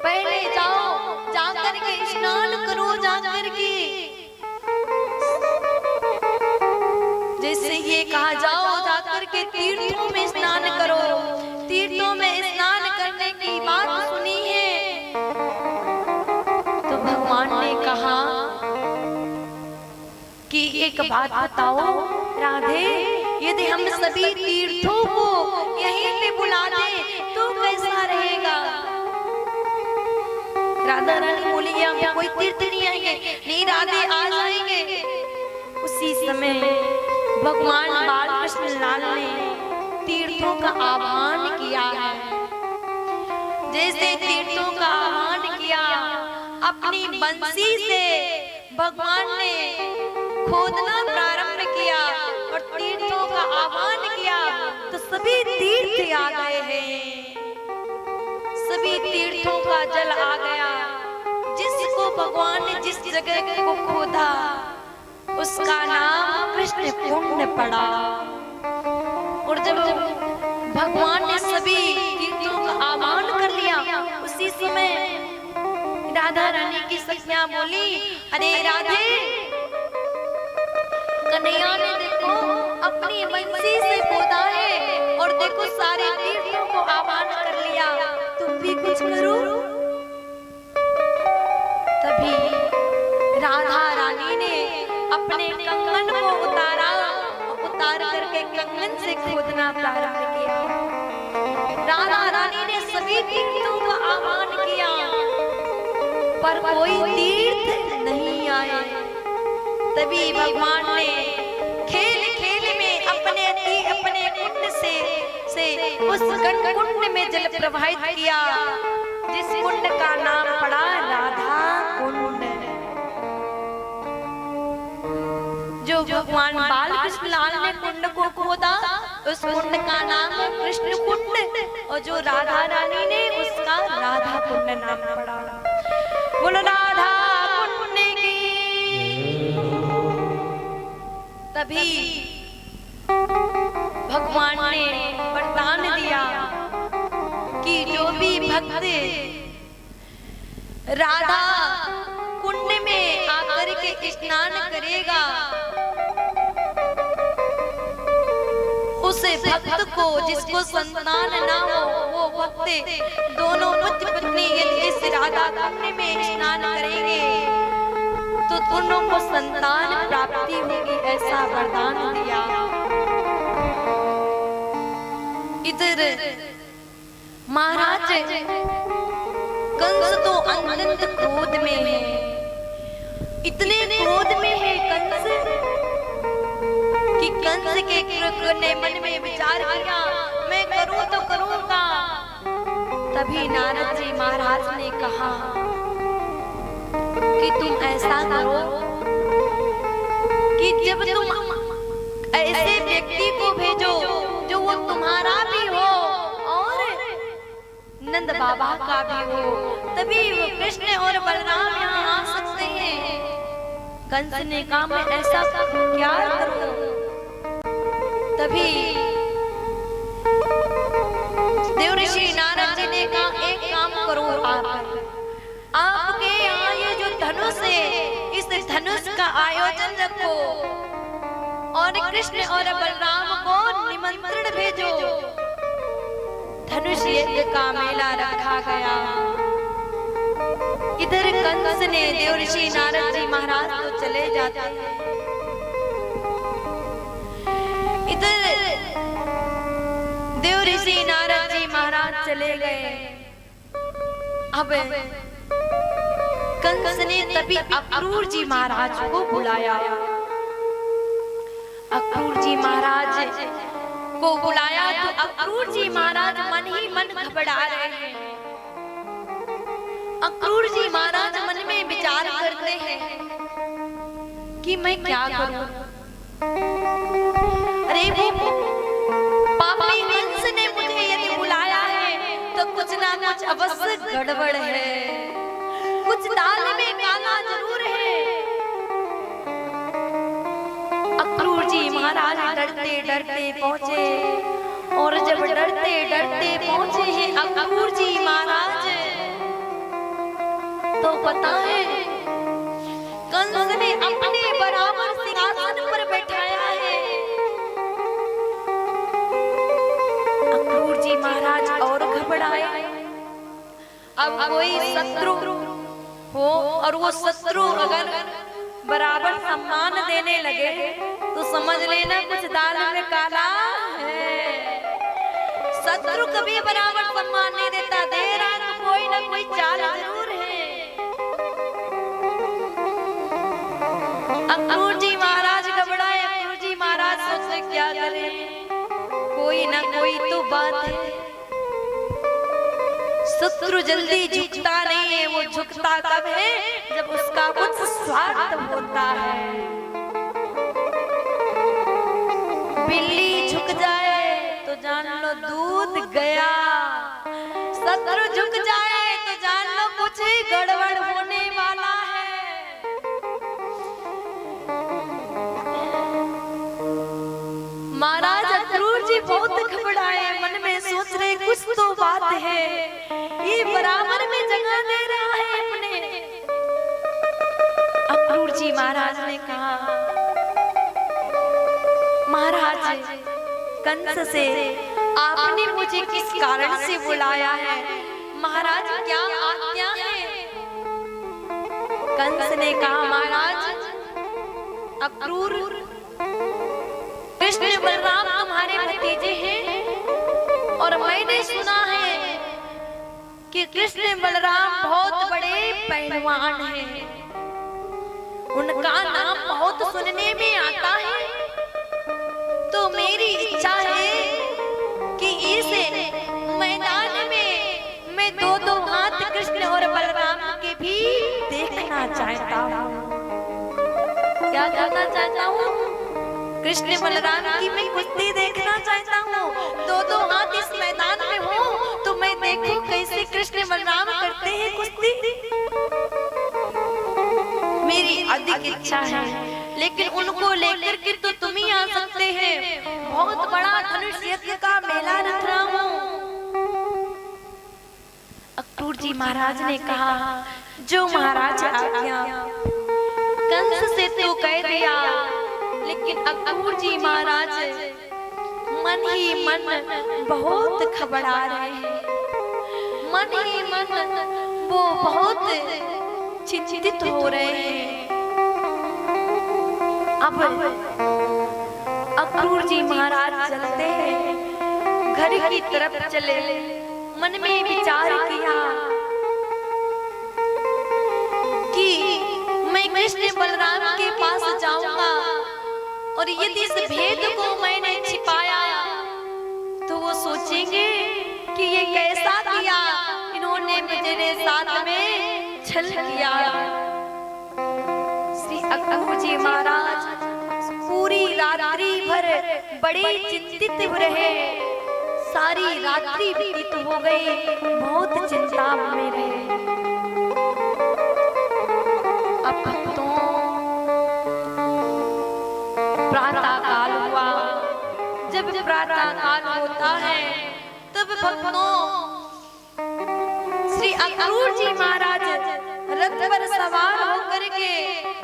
पहले जाओ, जाकर के स्नान करो, जाकर के, जैसे ये कहा, जाओ जाकर के तीर्थों में स्नान करो। तीर्थों में स्नान करने की बात सुनी है तो भगवान ने कहा कि एक बात बताओ राधे, यदि हम सभी तीर्थों को यहीं पे बुला दें तो कैसा रहेगा? राधा रानी बोली, हम कोई तीर्थ नहीं आएंगे। नहीं राधे, आ जाएंगे। उसी समय भगवान बालकृष्ण लाल ने तीर्थों का आह्वान किया है। जैसे तीर्थों का आह्वान किया, अपनी बंसी से भगवान ने खोदना प्रारंभ किया और तीर्थों का आह्वान किया, तो सभी तीर्थ आ गए हैं, सभी तीर्थों का जल आ गया। जिसको भगवान ने जिस जगह को खोदा उसका नाम कृष्ण कुंड पड़ा। और जब भगवान ने सभी तीर्थों का आह्वान कर लिया, उसी समय राधा रानी की सखियां बोली, अरे राधे, कन्हैया ने देखो अपनी बंसी से खोदा है और देखो सारे तीर्थों को आह्वान कर लिया, तुम भी कुछ करो। तभी राधा रानी ने अपने कंगन को उतारा, उतार करके कंगन से खोदना प्रारंभ किया। राधा रानी ने सभी तीर्थों का आह्वान किया पर कोई तीर्थ नहीं आए। तभी भगवान ने खेल खेल में अपने कुंड से उस कुंड में जल प्रवाहित किया, जिस कुंड का नाम पड़ा राधा कुंड। जो भगवान बालकृष्ण लाल ने कुंड को खोदा, उस कुंड का नाम है कृष्ण कुंड, और जो राधा रानी ने उसका राधा कुंड नाम पड़ा। बोलो राधा कुंड की। तभी भगवान ने वरदान दिया कि जो भी भक्त राधा कुंड में आकर के स्नान करेगा, उस भक्त को जिसको संतान ना हो, वो भक्त दोनों पति पत्नी यदि इस राधा कुंड में स्नान करेंगे तो दोनों को संतान प्राप्ति होगी, ऐसा वरदान दिया। इधर महाराज कंस तो अनंत क्रोध में है, इतने क्रोध में है कंस कि कंस के ने मन में विचार किया मैं करूं तो करूंगा। तभी नारद जी महाराज ने कहा कि तुम ऐसा करो कि जब तुम ऐसे व्यक्ति को भेजो जो वो तुम्हारा भी हो और नंद बाबा का भी हो, तभी वो कृष्ण और बलराम यहाँ आ सकते हैं। कंस ने कहा मैं ऐसा क्या करूं? तभी देव ऋषि नारद जी ने कहा एक काम करो, आपके यहाँ ये जो धनुष है, इस धनुष का आयोजन रखो और कृष्ण और बलराम को निमंत्रण भेजो। धनुष यज्ञ का मेला रखा गया। इधर कंस ने देव ऋषि नारद जी महाराज तो चले जाते हैं, इधर देव ऋषि नारद जी महाराज चले गए। अब कंस ने तभी अक्रूर जी महाराज को बुलाया। अक्रूर जी महाराज को बुलाया तो अक्रूर जी महाराज मन ही मन घबरा रहे हैं। अक्रूर जी महाराज मन में विचार करते हैं कि मैं क्या करूं। अरे वो पापी कंस ने मुझे यदि बुलाया है तो कुछ ना कुछ अवश्य गड़बड़ है, कुछ दाल में काला जरूर है। अक्रूर जी महाराज डरते डरते पहुंचे और जब डरते डरते पहुंचे हैं अक्रूर जी महाराज तो पता है कंस ने अपने बराबर सिंहासन पर बैठाया है। अक्रूर जी महाराज और घबराए। अब कोई शत्रु हो और वो शत्रु अगर बराबर सम्मान देने लगे तो समझ लेना कुछ दाल में काला है। शत्रु कभी बराबर सम्मान नहीं देता, दे रहा तो कोई ना कोई चाल जरूर है। अक्रूर जी महाराज घबराए। अक्रूर जी महाराज सोचे क्या करें, कोई ना कोई तो बात है। शत्रु जल्दी झुकता नहीं है, वो झुकता कब है जब उसका कुछ स्वार्थ होता है। बिल्ली झुक जाए तो जान लो दूध गया, शत्रु झुक जाए तो जान लो कुछ गड़बड़ होने वाला है। महाराज अक्रूर जी बहुत घबराए, मन में सोच रहे कुछ तो बात है, ये बराबर में जगह दे रहा है अपने। अक्रूर जी महाराज ने कहा महाराज कंस से आपने मुझे किस कारण से बुलाया है, महाराज क्या आज्ञा है? कंस ने कहा महाराज अक्रूर कृष्ण बलराम तुम्हारे भतीजे हैं और मैंने सुना है कि कृष्ण बलराम बहुत बड़े पहलवान हैं, उनका नाम बहुत सुनने में आता है। तो मेरी इच्छा है कि इस मैदान में मैं दो हाथ कृष्ण और बलराम के भी देखना चाहता हूँ। क्या करना चाहता हूँ? कृष्ण बलराम की मैं कुश्ती देखना चाहता हूँ। दो हाथ इस मैदान में हो तो मैं देखूं कैसे कृष्ण बलराम करते हैं कुश्ती। मेरी अधिक इच्छा है, लेकिन उनको लेकर के तो तुम ही आ सकते हैं। बहुत बड़ा धनुष यज्ञ का मेला रख रहा हूँ। अक्रूर जी महाराज ने कहा जो महाराज आज्ञा कंस से तो कह दिया, लेकिन अक्रूर जी महाराज मन ही मन बहुत घबरा रहे हैं। मन ही मन वो बहुत चिंतित हो रहे हैं। अब अक्रूर जी महाराज चलते हैं, घर की तरफ चले। मन में विचार किया कि मैं कृष्ण बलराम के पास जाऊंगा और यदि इस भेद को मैंने छिपाया तो वो सोचेंगे कि ये कैसा किया, इन्होंने मेरे साथ में छल किया। श्री अक्रूर जी महाराज पूरी रात्रि भर बड़े चिंतित रहे। सारी रात्रि बीत हो गई, बहुत चिंता में रहे। अब भक्तों प्रातः काल हुआ। जब प्रातः काल होता है तब भक्तों श्री अक्रूर जी महाराज रथ पर सवार होकर के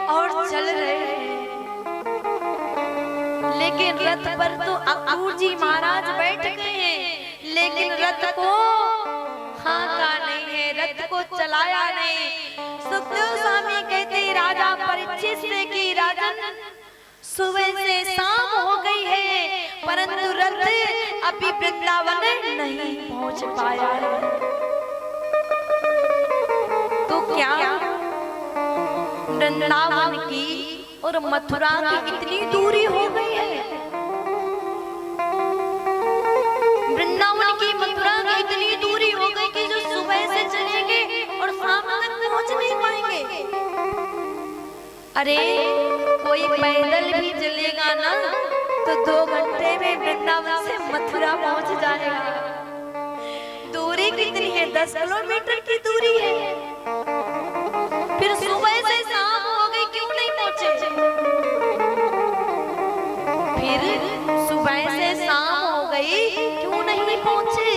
और चल रहे हैं। लेकिन रथ पर तो अक्रूर जी महाराज बैठ गए हैं, लेकिन रथ को हाँका नहीं है, रथ को चलाया नहीं। सुखदेव स्वामी कहते राजा परीक्षित से कि राजन सुबह से शाम हो गई है, परंतु रथ अभी वृंदावन नहीं पहुंच पाया है। तो क्या वृंदावन की और मथुरा की इतनी दूरी हो गई है? वृंदावन की मथुरा की इतनी दूरी हो गई कि जो सुबह से चलेंगे और शाम तक पहुंच नहीं पाएंगे। अरे कोई पैदल भी चलेगा ना तो 2 घंटे में वृंदावन से मथुरा पहुंच जाएगा। दूरी कितनी है? 10 किलोमीटर की दूरी है। फिर सुबह से शाम हो गई, क्यों नहीं पहुंचे? फिर सुबह से शाम हो गई, क्यों नहीं पहुंचे?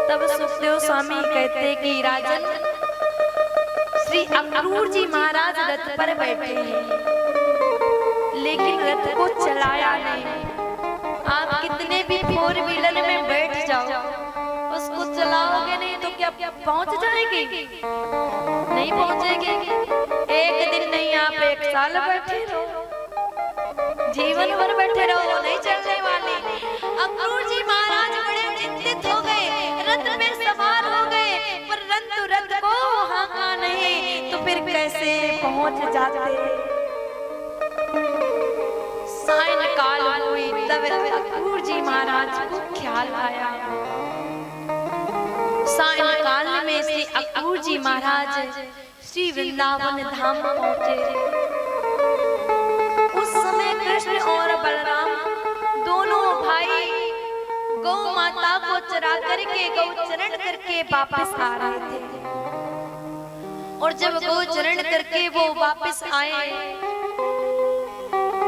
तब सुखदेव स्वामी कहते कि राजन श्री अक्रूर जी महाराज रथ पर बैठे हैं, लेकिन रथ को चलाया नहीं। आप कितने भी 4 व्हीलर में बैठ जाओ, उसको चलाओगे नहीं तो क्या पहुंच जाएगी? नहीं पहुंचेगी। एक दिन नहीं, आप 1 साल बैठे रहो, जीवन भर बैठे रहो, वो नहीं चलने वाली। अक्रूर जी महाराज बड़े चिंतित हो गए, रथ में सवार हो गए, परंतु रथ को हाँका नहीं, तो फिर कैसे पहुंच जाते? सायंकाल हुई तब अक्रूर जी महाराज को ख्याल आया। सायंकाल में श्री अक्रूर जी महाराज श्री वृंदावन धाम पहुंचे। उस समय कृष्ण और बलराम दोनों भाई गौ माता को चरा करके गौचरण करके वापस आ रहे थे। और जब गौचरण करके वो वापस आए,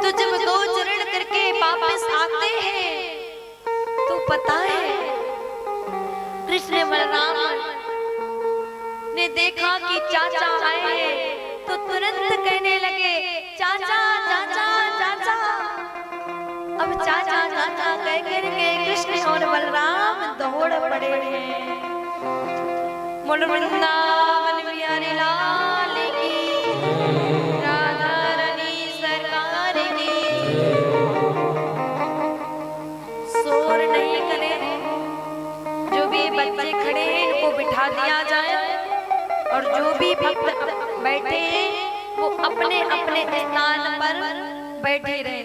तो जब गौचरण करके वापस आते हैं तो पता है कृष्ण बलराम ने देखा कि चाचा आए हैं, तो तुरंत कहने लगे चाचा चाचा चाचा। अब चाचा चाचा कह करके कृष्ण और बलराम दौड़ पड़े हैं। बोल वृंदावन बिहारी लाल की, राधा रानी सरकार की। शोर नहीं करे, जो भी बच्चे खड़े हैं इनको बिठा दिया जाए, और जो भी भक्त बैठे हैं वो अपने अपने स्थान पर बैठे रहे।